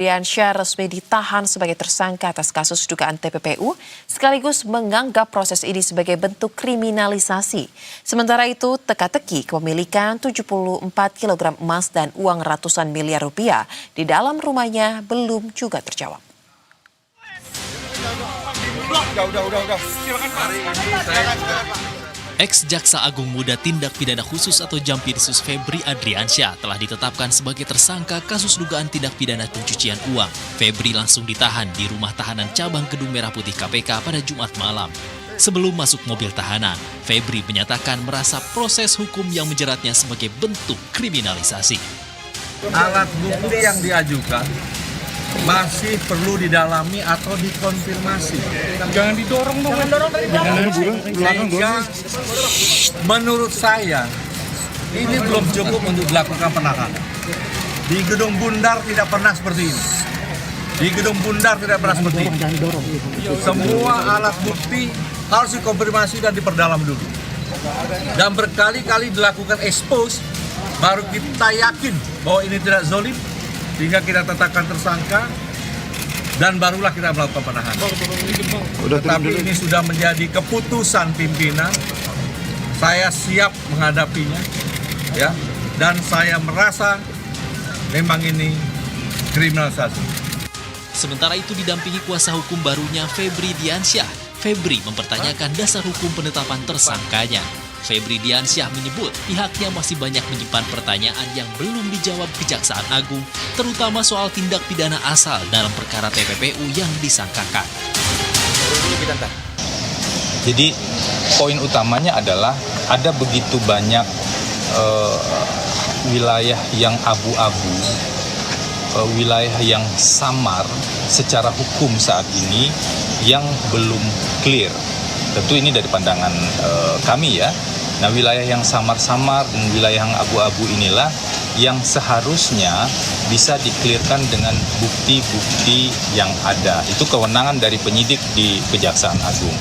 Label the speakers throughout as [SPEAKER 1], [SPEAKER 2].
[SPEAKER 1] Diansyah resmi ditahan sebagai tersangka atas kasus dugaan TPPU, sekaligus menganggap proses ini sebagai bentuk kriminalisasi. Sementara itu, teka-teki kepemilikan 74 kg emas dan uang ratusan miliar rupiah di dalam rumahnya belum juga terjawab.
[SPEAKER 2] Ex-Jaksa Agung Muda Tindak Pidana Khusus atau Jampidsus Febri Adriansyah telah ditetapkan sebagai tersangka kasus dugaan tindak pidana pencucian uang. Febri langsung ditahan di rumah tahanan cabang Gedung Merah Putih KPK pada Jumat malam. Sebelum masuk mobil tahanan, Febri menyatakan merasa proses hukum yang menjeratnya sebagai bentuk kriminalisasi.
[SPEAKER 3] Alat bukti yang diajukan masih perlu didalami atau dikonfirmasi.
[SPEAKER 4] Jangan didorong dong.
[SPEAKER 3] Sehingga menurut saya ini belum cukup untuk dilakukan penahanan. Di Gedung Bundar tidak pernah seperti ini. Di Gedung Bundar tidak pernah seperti ini. Semua alat bukti harus dikonfirmasi dan diperdalam dulu. Dan berkali-kali dilakukan expose, baru kita yakin bahwa ini tidak zolim, sehingga kita tetapkan tersangka dan barulah kita melakukan penahanan. Tetapi ini sudah menjadi keputusan pimpinan. Saya siap menghadapinya, ya. Dan saya merasa memang ini kriminalisasi.
[SPEAKER 2] Sementara itu didampingi kuasa hukum barunya Febri Diansyah, Febri mempertanyakan dasar hukum penetapan tersangkanya. Febri Diansyah menyebut pihaknya masih banyak menyimpan pertanyaan yang belum dijawab Kejaksaan Agung, terutama soal tindak pidana asal dalam perkara TPPU yang disangkakan.
[SPEAKER 5] Jadi poin utamanya adalah ada begitu banyak wilayah yang abu-abu, wilayah yang samar secara hukum saat ini yang belum clear. Tentu ini dari pandangan kami ya. Nah, wilayah yang samar-samar dan wilayah yang abu-abu inilah yang seharusnya bisa diklirkan dengan bukti-bukti yang ada. Itu kewenangan dari penyidik di Kejaksaan Agung.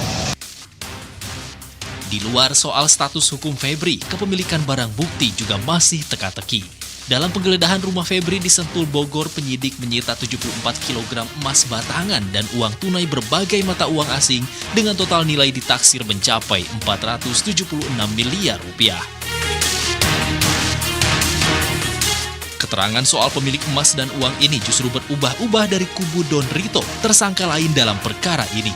[SPEAKER 2] Di luar soal status hukum Febri, kepemilikan barang bukti juga masih teka-teki. Dalam penggeledahan rumah Febri di Sentul, Bogor, penyidik menyita 74 kg emas batangan dan uang tunai berbagai mata uang asing dengan total nilai ditaksir mencapai 476 miliar rupiah. Keterangan soal pemilik emas dan uang ini justru berubah-ubah dari kubu Don Rito, tersangka lain dalam perkara ini.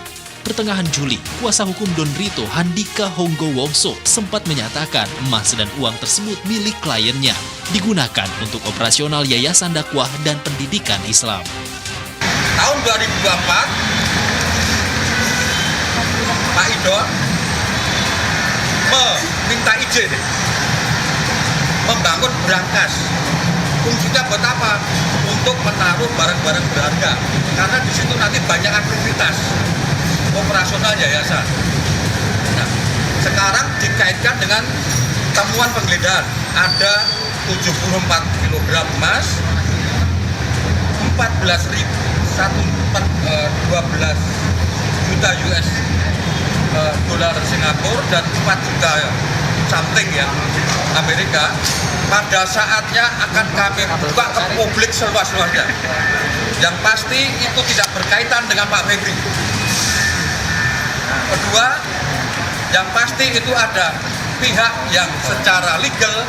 [SPEAKER 2] Pertengahan Juli, kuasa hukum Don Rito, Handika Honggowongso, sempat menyatakan emas dan uang tersebut milik kliennya, digunakan untuk operasional Yayasan Dakwah dan Pendidikan Islam.
[SPEAKER 3] Tahun 2024, Pak Idon meminta izin membangun brankas. Fungsinya buat apa? Untuk menaruh barang-barang berharga. Karena di situ nanti banyak aktivitas operasional yayasan. Nah, sekarang dikaitkan dengan temuan penggeledahan. Ada 74 kg emas, 12 juta US dolar Singapura dan 4 juta something ya Amerika. Pada saatnya akan kami buka ke publik seluas-luasnya. Yang pasti itu tidak berkaitan dengan Pak Febri. Kedua, yang pasti itu ada pihak yang secara legal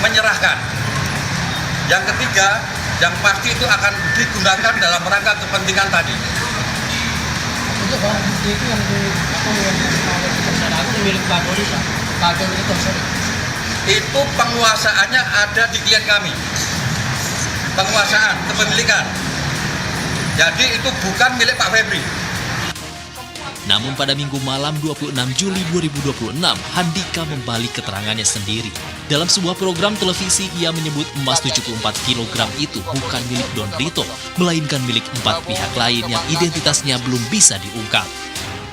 [SPEAKER 3] menyerahkan. Yang ketiga, yang pasti itu akan digunakan dalam rangka kepentingan tadi.
[SPEAKER 4] Untuk barang bukti itu yang milik Pak Doni, Pak Doni
[SPEAKER 3] itu penguasaannya ada di klien kami. Penguasaan, kepemilikan. Jadi itu bukan milik Pak Febri.
[SPEAKER 2] Namun pada Minggu malam 26 Juli 2026, Handika membalik keterangannya sendiri. Dalam sebuah program televisi, ia menyebut emas 74 kg itu bukan milik Don Rito, melainkan milik 4 pihak lain yang identitasnya belum bisa diungkap.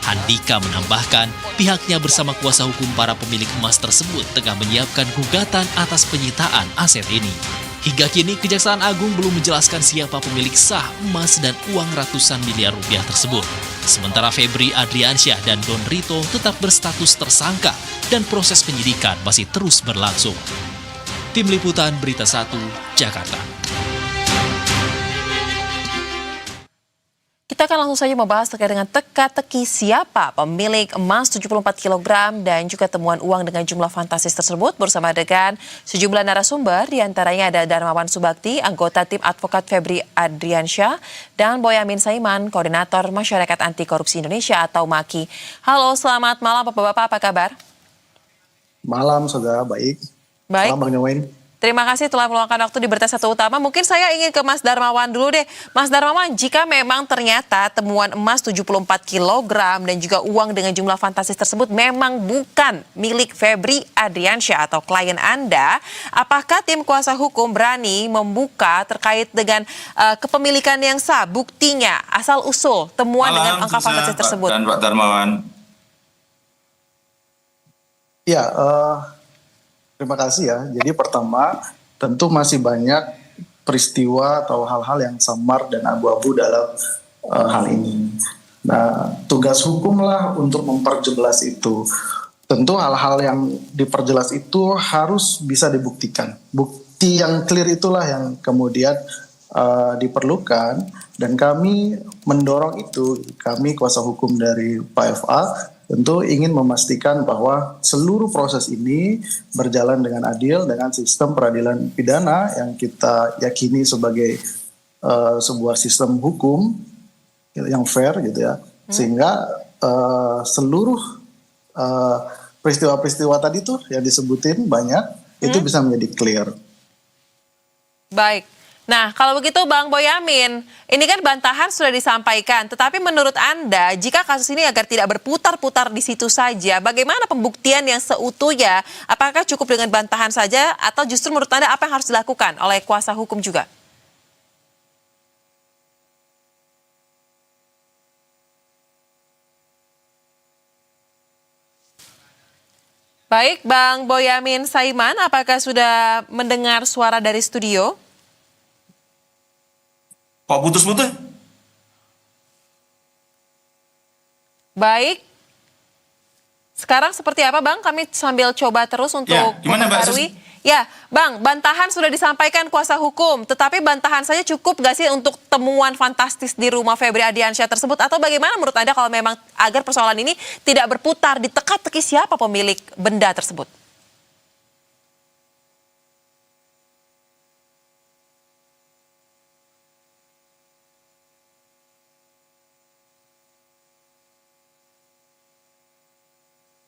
[SPEAKER 2] Handika menambahkan, pihaknya bersama kuasa hukum para pemilik emas tersebut tengah menyiapkan gugatan atas penyitaan aset ini. Hingga kini, Kejaksaan Agung belum menjelaskan siapa pemilik sah emas dan uang ratusan miliar rupiah tersebut. Sementara Febri Adriansyah dan Don Rito tetap berstatus tersangka dan proses penyidikan masih terus berlangsung. Tim Liputan Berita 1, Jakarta.
[SPEAKER 1] Kita akan langsung saja membahas terkait dengan teka-teki siapa pemilik emas 74 kg dan juga temuan uang dengan jumlah fantastis tersebut bersama dengan sejumlah narasumber, diantaranya ada Darmawan Subakti, anggota tim advokat Febri Adriansyah, dan Boyamin Saiman, Koordinator Masyarakat Anti Korupsi Indonesia atau MAKI. Halo, selamat malam Bapak-Bapak, apa kabar?
[SPEAKER 6] Malam, saudara. Baik.
[SPEAKER 1] Baik.
[SPEAKER 6] Malam, Bang Nyawain.
[SPEAKER 1] Terima kasih telah meluangkan waktu di Berita Satu Utama. Mungkin saya ingin ke Mas Darmawan dulu deh. Mas Darmawan, jika memang ternyata temuan emas 74 kg dan juga uang dengan jumlah fantastis tersebut memang bukan milik Febri Adriansyah atau klien Anda, apakah tim kuasa hukum berani membuka terkait dengan kepemilikan yang sah, buktinya, asal-usul temuan dengan angka fantastis tersebut?
[SPEAKER 7] Dan Pak Darmawan.
[SPEAKER 6] Ya, terima kasih ya. Jadi pertama, tentu masih banyak peristiwa atau hal-hal yang samar dan abu-abu dalam hal ini. Nah, tugas hukumlah untuk memperjelas itu. Tentu hal-hal yang diperjelas itu harus bisa dibuktikan. Bukti yang clear itulah yang kemudian diperlukan, dan kami mendorong itu. Kami kuasa hukum dari Pak FA tentu ingin memastikan bahwa seluruh proses ini berjalan dengan adil dengan sistem peradilan pidana yang kita yakini sebagai sebuah sistem hukum yang fair gitu ya, sehingga seluruh peristiwa-peristiwa tadi tuh yang disebutin banyak itu bisa menjadi clear.
[SPEAKER 1] Baik. Nah, kalau begitu Bang Boyamin, ini kan bantahan sudah disampaikan, tetapi menurut Anda, jika kasus ini agar tidak berputar-putar di situ saja, bagaimana pembuktian yang seutuhnya? Apakah cukup dengan bantahan saja, atau justru menurut Anda apa yang harus dilakukan oleh kuasa hukum juga? Baik, Bang Boyamin Saiman, apakah sudah mendengar suara dari studio?
[SPEAKER 7] Kok putus-putus?
[SPEAKER 1] Baik. Sekarang seperti apa Bang? Kami sambil coba terus untuk
[SPEAKER 7] gimana, Mbak
[SPEAKER 1] mengetahui. Ya, Bang, bantahan sudah disampaikan kuasa hukum, tetapi bantahan saja cukup gak sih untuk temuan fantastis di rumah Febri Adriansyah tersebut? Atau bagaimana menurut Anda kalau memang agar persoalan ini tidak berputar di teka-teki siapa pemilik benda tersebut?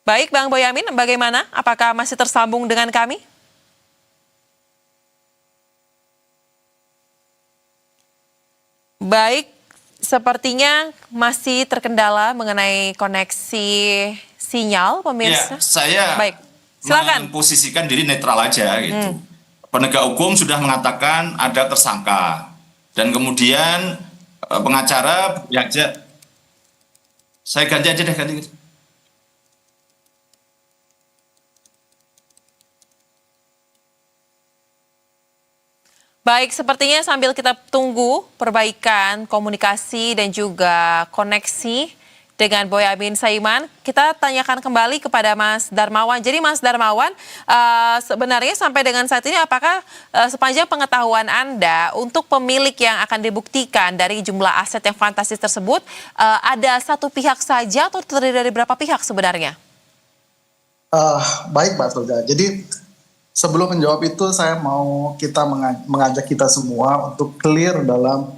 [SPEAKER 1] Baik, Bang Boyamin, bagaimana? Apakah masih tersambung dengan kami? Baik, sepertinya masih terkendala mengenai koneksi sinyal, pemirsa.
[SPEAKER 7] Ya, saya
[SPEAKER 1] Baik, silakan.
[SPEAKER 7] memposisikan diri netral aja gitu. Penegak hukum sudah mengatakan ada tersangka. Dan kemudian pengacara diajak. Saya ganti aja deh, ganti.
[SPEAKER 1] Baik, sepertinya sambil kita tunggu perbaikan komunikasi dan juga koneksi dengan Boyamin Saiman, kita tanyakan kembali kepada Mas Darmawan. Jadi Mas Darmawan, sebenarnya sampai dengan saat ini apakah sepanjang pengetahuan Anda untuk pemilik yang akan dibuktikan dari jumlah aset yang fantastis tersebut, ada satu pihak saja atau terdiri dari berapa pihak sebenarnya?
[SPEAKER 6] Baik, Pak Soga. Jadi sebelum menjawab itu, saya mau mengajak kita semua untuk clear dalam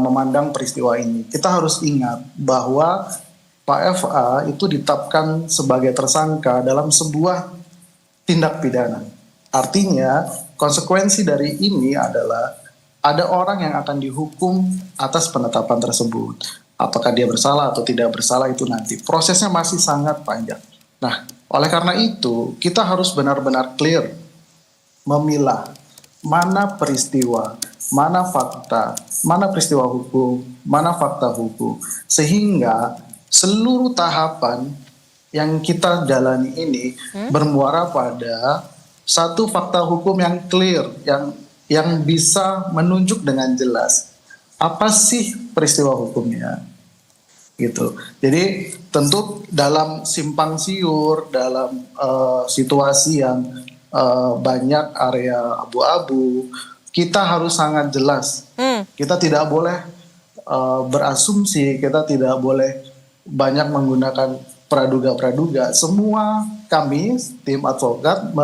[SPEAKER 6] memandang peristiwa ini. Kita harus ingat bahwa Pak FA itu ditetapkan sebagai tersangka dalam sebuah tindak pidana. Artinya, konsekuensi dari ini adalah ada orang yang akan dihukum atas penetapan tersebut. Apakah dia bersalah atau tidak bersalah itu nanti. Prosesnya masih sangat panjang. Nah, oleh karena itu, kita harus benar-benar clear memilah mana peristiwa, mana fakta, mana peristiwa hukum, mana fakta hukum. Sehingga seluruh tahapan yang kita jalani ini bermuara pada satu fakta hukum yang clear, yang bisa menunjuk dengan jelas apa sih peristiwa hukumnya. Gitu. Jadi tentu dalam simpang siur, dalam situasi yang banyak area abu-abu, kita harus sangat jelas. Kita tidak boleh berasumsi, kita tidak boleh banyak menggunakan praduga-praduga. Semua kami tim advokat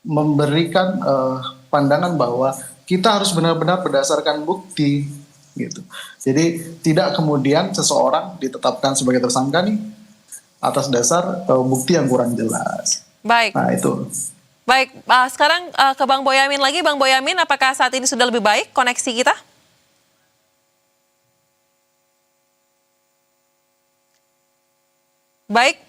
[SPEAKER 6] memberikan pandangan bahwa kita harus benar-benar berdasarkan bukti gitu. Jadi tidak kemudian seseorang ditetapkan sebagai tersangka nih atas dasar bukti yang kurang jelas.
[SPEAKER 1] Baik.
[SPEAKER 6] Nah itu.
[SPEAKER 1] Baik, sekarang ke Bang Boyamin lagi. Bang Boyamin, apakah saat ini sudah lebih baik koneksi kita? Baik,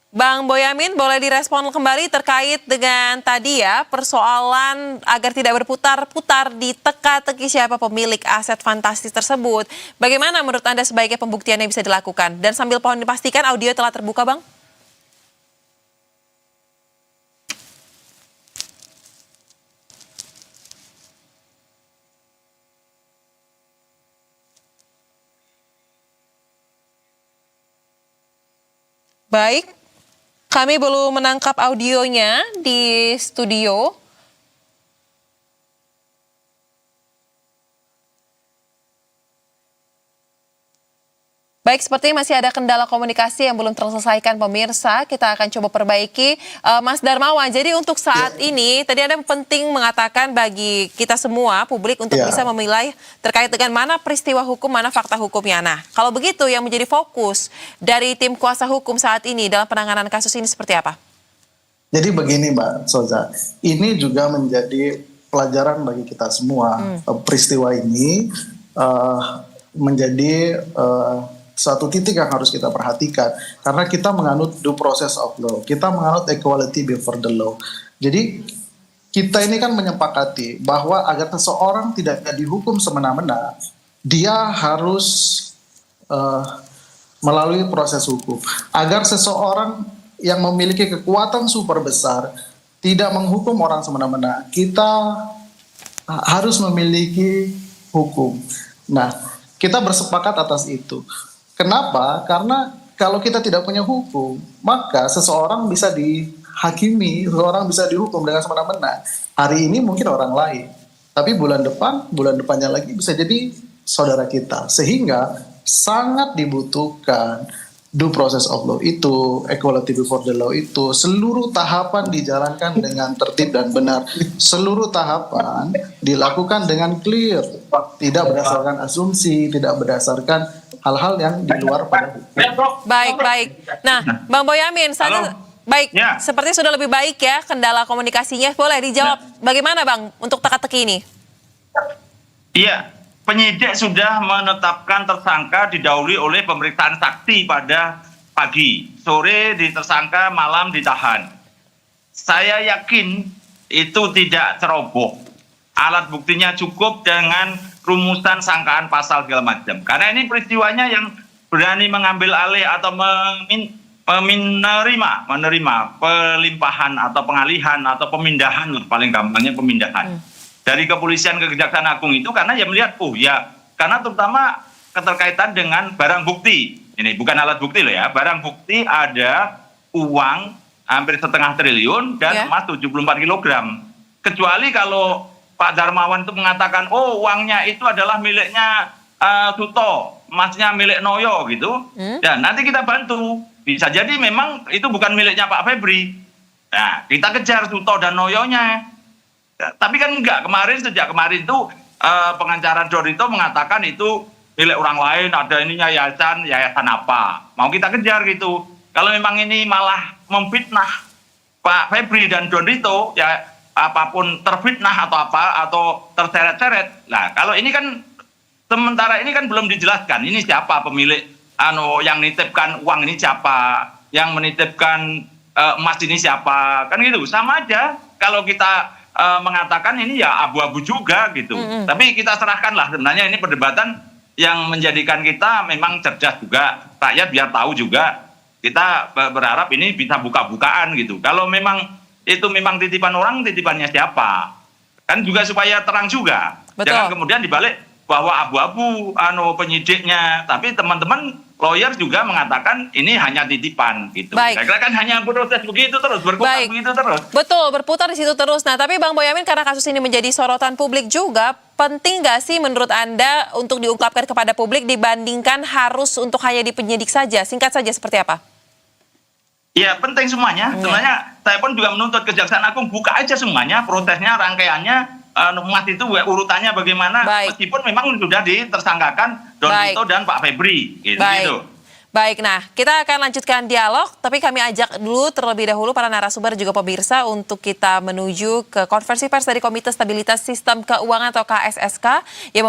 [SPEAKER 1] Bang Boyamin boleh direspon kembali terkait dengan tadi ya persoalan agar tidak berputar-putar di teka-teki siapa pemilik aset fantastis tersebut. Bagaimana menurut Anda sebaiknya pembuktiannya bisa dilakukan? Dan sambil pohon dipastikan audio telah terbuka, Bang. Baik, kami belum menangkap audionya di studio. Baik, sepertinya masih ada kendala komunikasi yang belum terselesaikan pemirsa. Kita akan coba perbaiki. Mas Darmawan, jadi untuk saat ini, tadi Anda penting mengatakan bagi kita semua, publik untuk bisa memilih terkait dengan mana peristiwa hukum, mana fakta hukumnya. Nah, kalau begitu yang menjadi fokus dari tim kuasa hukum saat ini dalam penanganan kasus ini seperti apa?
[SPEAKER 6] Jadi begini Mbak Soza, ini juga menjadi pelajaran bagi kita semua. Peristiwa ini menjadi suatu titik yang harus kita perhatikan karena kita menganut due process of law, kita menganut equality before the law. Jadi kita ini kan menyepakati bahwa agar seseorang tidak dihukum semena-mena, dia harus melalui proses hukum. Agar seseorang yang memiliki kekuatan super besar tidak menghukum orang semena-mena, kita harus memiliki hukum. Nah, kita bersepakat atas itu. Kenapa? Karena kalau kita tidak punya hukum, maka seseorang bisa dihakimi, seseorang bisa dihukum dengan semena-mena. Hari ini mungkin orang lain, tapi bulan depannya lagi bisa jadi saudara kita. Sehingga sangat dibutuhkan due process of law itu, equality before the law itu, seluruh tahapan dijalankan dengan tertib dan benar. Seluruh tahapan dilakukan dengan clear, tidak berdasarkan asumsi, tidak berdasarkan hal-hal yang di luar pada hukum.
[SPEAKER 1] Baik. Nah, Bang Boyamin, baik, seperti sudah lebih baik ya kendala komunikasinya. Boleh dijawab bagaimana Bang untuk teka-teki ini?
[SPEAKER 8] Iya, penyidik sudah menetapkan tersangka didahului oleh pemeriksaan saksi pada pagi, sore ditersangka, malam ditahan. Saya yakin itu tidak ceroboh. Alat buktinya cukup dengan rumusan sangkaan pasal segala macam. Karena ini peristiwanya yang berani mengambil alih atau menerima pelimpahan atau pengalihan atau pemindahan, paling gampangnya pemindahan. Dari kepolisian ke Kejaksaan Agung itu karena ya melihat, karena terutama keterkaitan dengan barang bukti. Ini bukan alat bukti loh ya, barang bukti ada uang hampir 1,5 triliun dan emas 74 kilogram. Kecuali kalau Pak Darmawan itu mengatakan, uangnya itu adalah miliknya Suto, emasnya milik Noyo gitu. Dan nanti kita bantu. Bisa jadi memang itu bukan miliknya Pak Febri. Nah, kita kejar Suto dan Noyonya. Tapi kan enggak, sejak kemarin itu pengacara Dorito mengatakan itu milik orang lain, ada ininya yayasan apa. Mau kita kejar gitu. Kalau memang ini malah memfitnah Pak Febri dan Dorito, ya apapun terfitnah atau apa, atau terseret-seret. Nah, kalau ini kan, sementara ini kan belum dijelaskan, ini siapa pemilik, yang menitipkan uang ini siapa, yang menitipkan emas ini siapa, kan gitu. Sama aja kalau kita mengatakan ini ya abu-abu juga gitu. Tapi kita serahkanlah, sebenarnya ini perdebatan yang menjadikan kita memang cerdas juga, rakyat biar tahu juga, kita berharap ini bisa buka-bukaan gitu. Kalau memang itu memang titipan orang, titipannya siapa? Kan juga supaya terang juga.
[SPEAKER 1] Betul.
[SPEAKER 8] Jangan kemudian dibalik bahwa abu-abu penyidiknya. Tapi teman-teman lawyer juga mengatakan ini hanya titipan gitu.
[SPEAKER 1] Baik.
[SPEAKER 8] Kira-kira kan hanya proses begitu terus, berputar
[SPEAKER 1] Baik.
[SPEAKER 8] begitu terus.
[SPEAKER 1] Betul, berputar di situ terus. Nah, tapi Bang Boyamin, karena kasus ini menjadi sorotan publik juga, penting nggak sih menurut Anda untuk diungkapkan kepada publik dibandingkan harus untuk hanya di penyidik saja? Singkat saja seperti apa?
[SPEAKER 8] Ya penting semuanya. Sebenarnya saya pun juga menuntut Kejaksaan Agung buka aja semuanya, prosesnya, rangkaiannya, Mas itu urutannya bagaimana,
[SPEAKER 1] Baik.
[SPEAKER 8] meskipun memang sudah ditersangkakan Don
[SPEAKER 1] Baik.
[SPEAKER 8] Vito dan Pak Febri. Gitu.
[SPEAKER 1] Baik, nah kita akan lanjutkan dialog, tapi kami ajak dulu terlebih dahulu para narasumber juga pemirsa untuk kita menuju ke konferensi pers dari Komite Stabilitas Sistem Keuangan atau KSSK yang